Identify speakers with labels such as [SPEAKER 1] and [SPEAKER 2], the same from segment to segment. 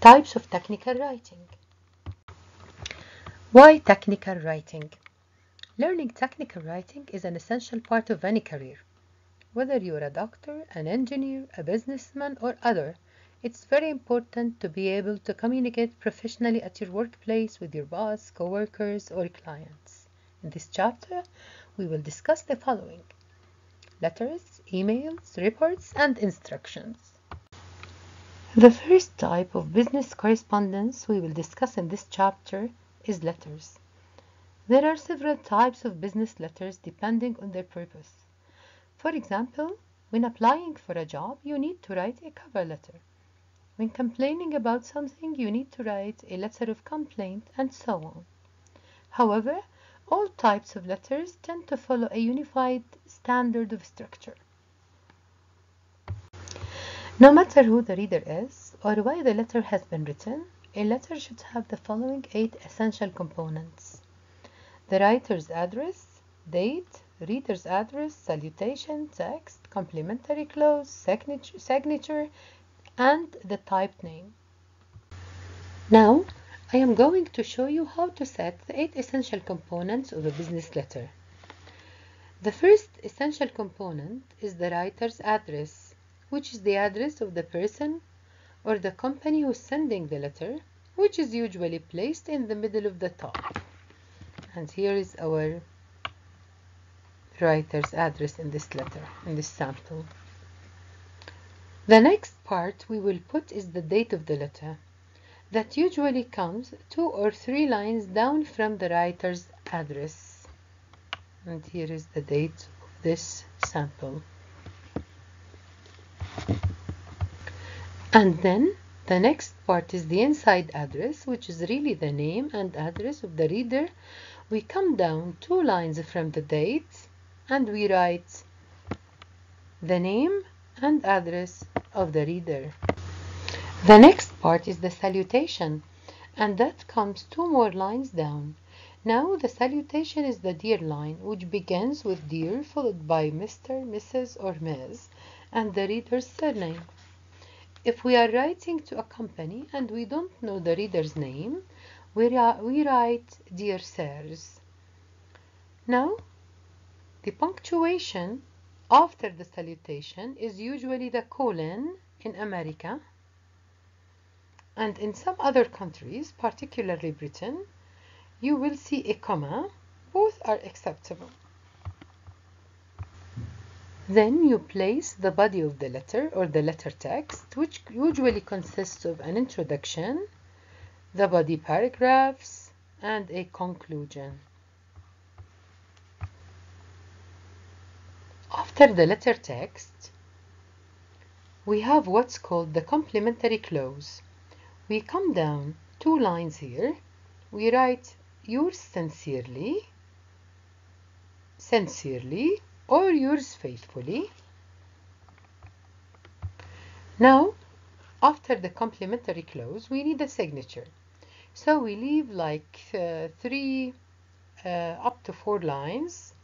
[SPEAKER 1] Types of technical writing. Why technical writing? Learning technical writing is an essential part of any career. Whether you're a doctor, an engineer, a businessman, or other, it's very important to be able to communicate professionally at your workplace with your boss, coworkers, or clients. In this chapter, we will discuss the following: letters, emails, reports, and instructions. The first type of business correspondence we will discuss in this chapter is letters. There are several types of business letters depending on their purpose. For example, when applying for a job, you need to write a cover letter. When complaining about something, you need to write a letter of complaint, and so on. However, all types of letters tend to follow a unified standard of structure. No matter who the reader is or why the letter has been written, a letter should have the following 8 essential components: the writer's address, date, reader's address, salutation, text, complimentary clause, signature, and the type name. Now, I am going to show you how to set the 8 essential components of a business letter. The first essential component is the writer's address, which is the address of the person or the company who's sending the letter, which is usually placed in the middle of the top. And here is our writer's address in this letter, in this sample. The next part we will put is the date of the letter. That usually comes 2 or 3 lines down from the writer's address. And here is the date of this sample. And then the next part is the inside address, which is really the name and address of the reader. We come down 2 lines from the date and we write the name and address of the reader. The next part is the salutation, and that comes 2 more lines down. Now the salutation is the dear line, which begins with dear followed by Mr., Mrs., or Ms., and the reader's surname. If we are writing to a company and we don't know the reader's name, we write dear sirs. Now, the punctuation after the salutation is usually the colon in America, and in some other countries, particularly Britain, you will see a comma. Both are acceptable. Then you place the body of the letter or the letter text, which usually consists of an introduction, the body paragraphs, and a conclusion. After the letter text, we have what's called the complimentary clause. We come down 2 lines here. We write yours sincerely, or yours faithfully. Now, after the complimentary clause, we need a signature. So we leave like 3 up to 4 lines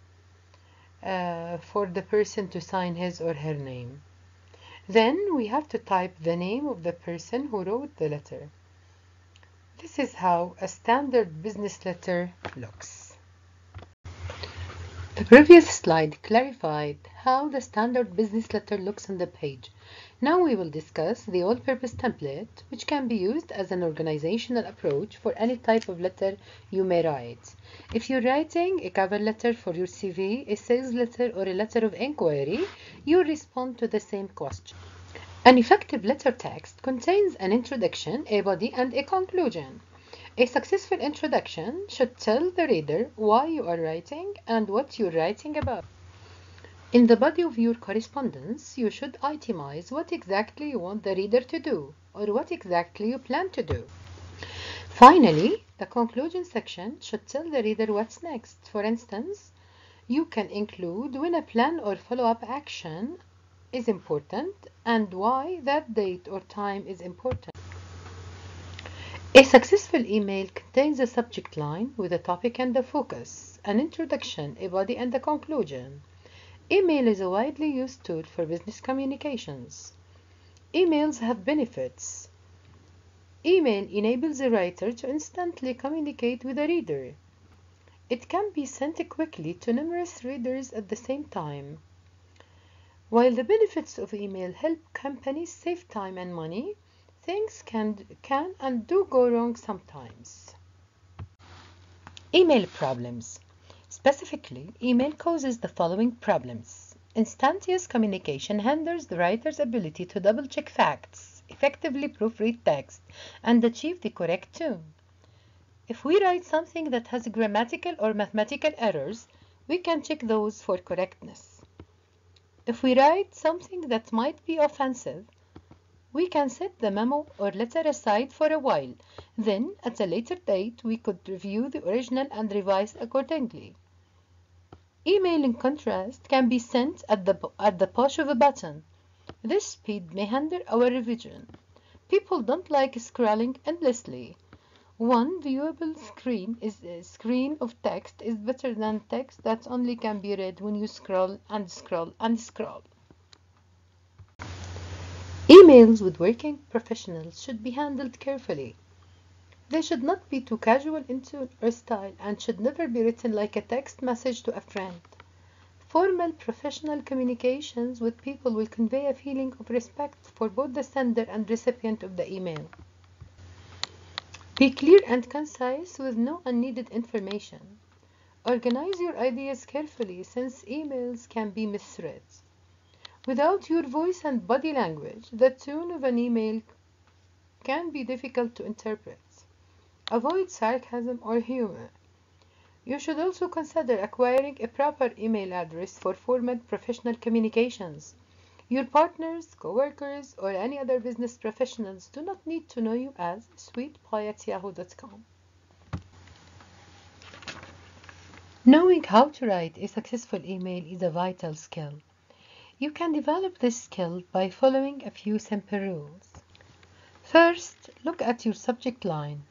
[SPEAKER 1] for the person to sign his or her name. Then we have to type the name of the person who wrote the letter. This is how a standard business letter looks. The previous slide clarified how the standard business letter looks on the page. Now we will discuss the all-purpose template, which can be used as an organizational approach for any type of letter you may write. If you're writing a cover letter for your CV, a sales letter, or a letter of inquiry, you respond to the same question. An effective letter text contains an introduction, a body, and a conclusion. A successful introduction should tell the reader why you are writing and what you're writing about. In the body of your correspondence, you should itemize what exactly you want the reader to do or what exactly you plan to do. Finally, the conclusion section should tell the reader what's next. For instance, you can include when a plan or follow-up action is important and why that date or time is important. A successful email contains a subject line with a topic and a focus, an introduction, a body, and a conclusion. Email is a widely used tool for business communications. Emails have benefits. Email enables the writer to instantly communicate with the reader. It can be sent quickly to numerous readers at the same time. While the benefits of email help companies save time and money, things can and do go wrong sometimes. Email problems. Specifically, email causes the following problems. Instantaneous communication hinders the writer's ability to double-check facts, effectively proofread text, and achieve the correct tone. If we write something that has grammatical or mathematical errors, we can check those for correctness. If we write something that might be offensive, we can set the memo or letter aside for a while. Then, at a later date, we could review the original and revise accordingly. Email, in contrast, can be sent at the push of a button. This speed may hinder our revision. People don't like scrolling endlessly. One viewable screen of text is better than text that only can be read when you scroll and scroll and scroll. Emails with working professionals should be handled carefully. They should not be too casual in tone or style and should never be written like a text message to a friend. Formal professional communications with people will convey a feeling of respect for both the sender and recipient of the email. Be clear and concise with no unneeded information. Organize your ideas carefully since emails can be misread. Without your voice and body language, the tone of an email can be difficult to interpret. Avoid sarcasm or humor. You should also consider acquiring a proper email address for formal professional communications. Your partners, coworkers, or any other business professionals do not need to know you as sweetpie@yahoo.com. Knowing how to write a successful email is a vital skill. You can develop this skill by following a few simple rules. First, look at your subject line.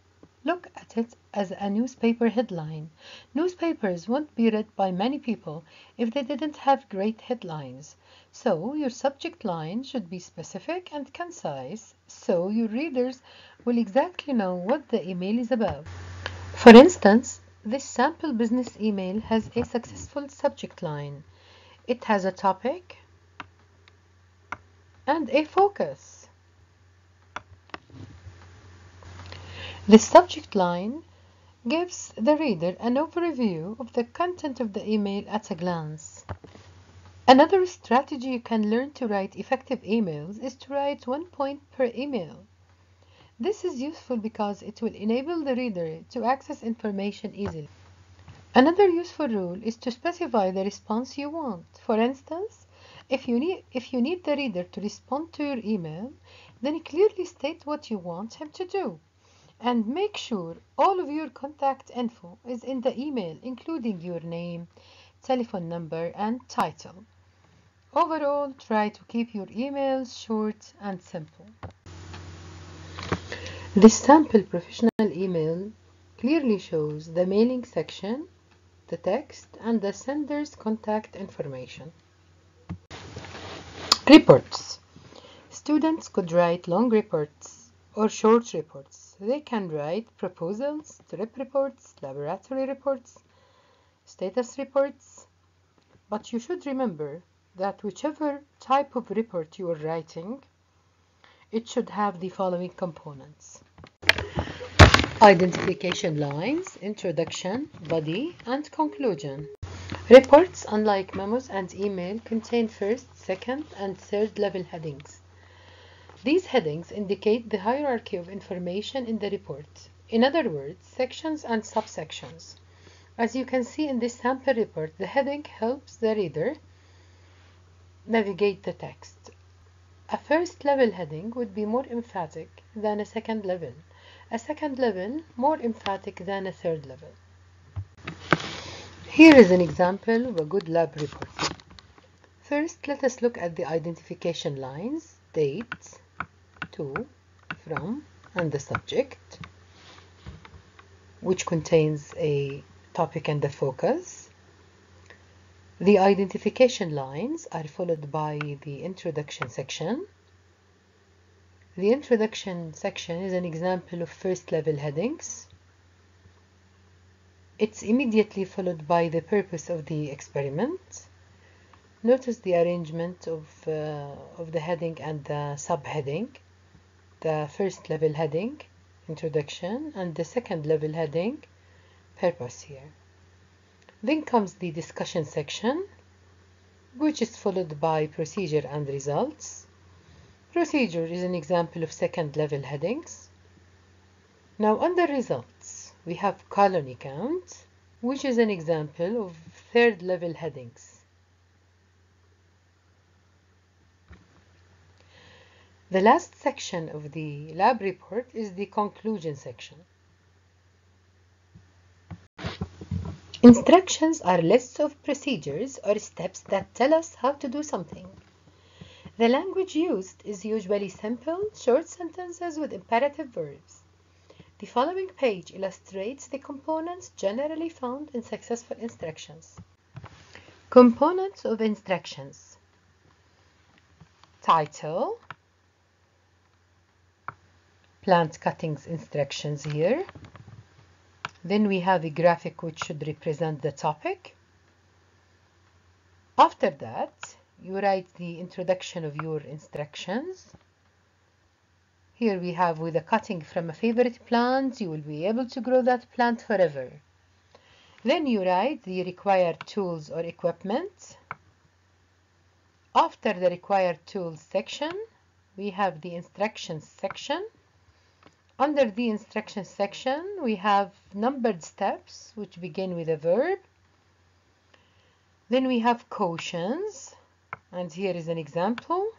[SPEAKER 1] Look at it as a newspaper headline. Newspapers won't be read by many people if they didn't have great headlines. So your subject line should be specific and concise so your readers will exactly know what the email is about. For instance, this sample business email has a successful subject line. It has a topic and a focus. The subject line gives the reader an overview of the content of the email at a glance. Another strategy you can learn to write effective emails is to write one point per email. This is useful because it will enable the reader to access information easily. Another useful rule is to specify the response you want. For instance, if you need the reader to respond to your email, then clearly state what you want him to do. And make sure all of your contact info is in the email, including your name, telephone number, and title. Overall, try to keep your emails short and simple. This sample professional email clearly shows the mailing section, the text, and the sender's contact information. Reports. Students could write long reports or short reports. They can write proposals, trip reports, laboratory reports, status reports, but you should remember that whichever type of report you are writing, it should have the following components: identification lines, introduction, body, and conclusion. Reports, unlike memos and email, contain first, second, and third level headings. These headings indicate the hierarchy of information in the report. In other words, sections and subsections. As you can see in this sample report, the heading helps the reader navigate the text. A first level heading would be more emphatic than a second level. A second level more emphatic than a third level. Here is an example of a good lab report. First, let us look at the identification lines, dates, to, from, and the subject, which contains a topic and a focus. The identification lines are followed by the introduction section. The introduction section is an example of first level headings. It's immediately followed by the purpose of the experiment. Notice the arrangement of the heading and the subheading. The first level heading, introduction, and the second level heading, purpose here. Then comes the discussion section, which is followed by procedure and results. Procedure is an example of second level headings. Now under results, we have colony count, which is an example of third level headings. The last section of the lab report is the conclusion section. Instructions are lists of procedures or steps that tell us how to do something. The language used is usually simple, short sentences with imperative verbs. The following page illustrates the components generally found in successful instructions. Components of instructions. Title. Plant cuttings instructions here. Then we have a graphic which should represent the topic. After that, you write the introduction of your instructions. Here we have with a cutting from a favorite plant, you will be able to grow that plant forever. Then you write the required tools or equipment. After the required tools section, we have the instructions section. Under the instructions section, we have numbered steps which begin with a verb. Then we have cautions, and here is an example.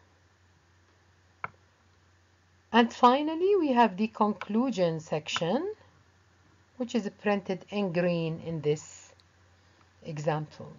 [SPEAKER 1] And finally, we have the conclusion section, which is printed in green in this example.